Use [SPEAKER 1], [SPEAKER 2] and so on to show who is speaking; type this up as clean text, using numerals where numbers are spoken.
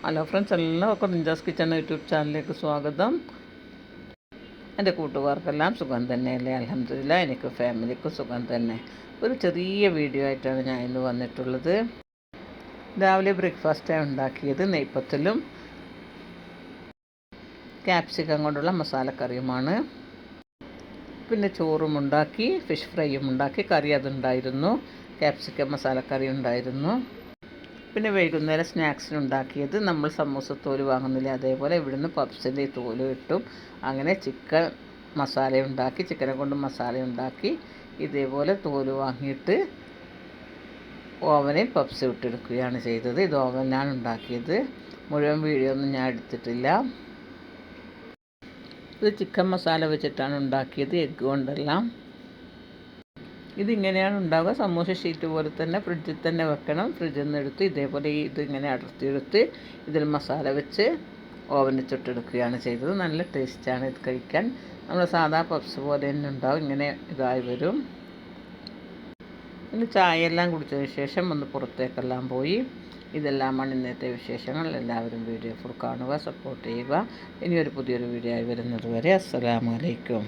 [SPEAKER 1] Hello friends, എല്ലാവർക്കും Ninjas kitchen YouTube ചാനലിലേക്ക് സ്വാഗതം. എൻ്റെ കൂട്ടുകാർക്കെല്ലാം സുഖം തന്നെയല്ലേ? അൽഹംദുലില്ലാ, എനിക്ക് ഫാമിലിക്ക് സുഖം തന്നെ. ഒരു ചെറിയ വീഡിയോ ആയിട്ടാണ് ഞാൻ ഇന്ന് വന്നിട്ടുള്ളത്. രാവിലെ ബ്രേക്ക്ഫാസ്റ്റാണ് ഉണ്ടാക്കിയത്. നെയ്പ്പത്തലും ക്യാപ്സിക്കം കൊണ്ടുള്ള മസാലക്കറിയുമാണ്. പിന്നെ ചോറും ഉണ്ടാക്കി, ഫിഷ് ഫ്രൈയും ഉണ്ടാക്കി. കറി അതുണ്ടായിരുന്നു, ക്യാപ്സിക്കം മസാലക്കറി ഉണ്ടായിരുന്നു. പിന്നെ വൈകുന്നേരം സ്നാക്സിനുണ്ടാക്കിയത് നമ്മൾ സമൂസ തോല് വാങ്ങുന്നില്ല, അതേപോലെ ഇവിടുന്ന് പപ്സിൻ്റെ തോലും ഇട്ടും അങ്ങനെ ചിക്കൻ മസാല ഉണ്ടാക്കി, ചിക്കനെ കൊണ്ട് മസാല ഉണ്ടാക്കി ഇതേപോലെ തോല് വാങ്ങിയിട്ട് ഓവനിൽ പപ്സ് ഇട്ടെടുക്കുകയാണ് ചെയ്തത്. ഇത് ഓവനിലാണ് ഉണ്ടാക്കിയത്. മുഴുവൻ വീഡിയോ ഒന്നും ഞാൻ എടുത്തിട്ടില്ല. ഇത് ചിക്കൻ മസാല വെച്ചിട്ടാണ് ഉണ്ടാക്കിയത്, എഗ്ഗ് കൊണ്ടെല്ലാം. ഇതിങ്ങനെയാണ് ഉണ്ടാവുക. സമൂസ ഷീറ്റ് പോലെ തന്നെ ഫ്രിഡ്ജിൽ തന്നെ വെക്കണം. ഫ്രിഡ്ജിൽ നിന്ന് എടുത്ത് ഇതേപോലെ ഇതിങ്ങനെ അടർത്തിയെടുത്ത് ഇതിൽ മസാല വെച്ച് ഓവനിൽ ചുട്ടെടുക്കുകയാണ് ചെയ്തത്. നല്ല ടേസ്റ്റാണ് ഇത് കഴിക്കാൻ. നമ്മൾ സാധാ പപ്സ് പോലെ തന്നെ ഉണ്ടാവും. ഇങ്ങനെ ഇതായി വരും. പിന്നെ ചായയെല്ലാം കുടിച്ചതിന് ശേഷം ഒന്ന് പുറത്തേക്കെല്ലാം പോയി. ഇതെല്ലാമാണ് ഇന്നത്തെ വിശേഷങ്ങൾ. എല്ലാവരും വീഡിയോ ഫുൾ കാണുക, സപ്പോർട്ട് ചെയ്യുക. ഇനിയൊരു പുതിയൊരു വീഡിയോ ആയി വരുന്നത് വരെ അസ്സലാമു അലൈക്കും.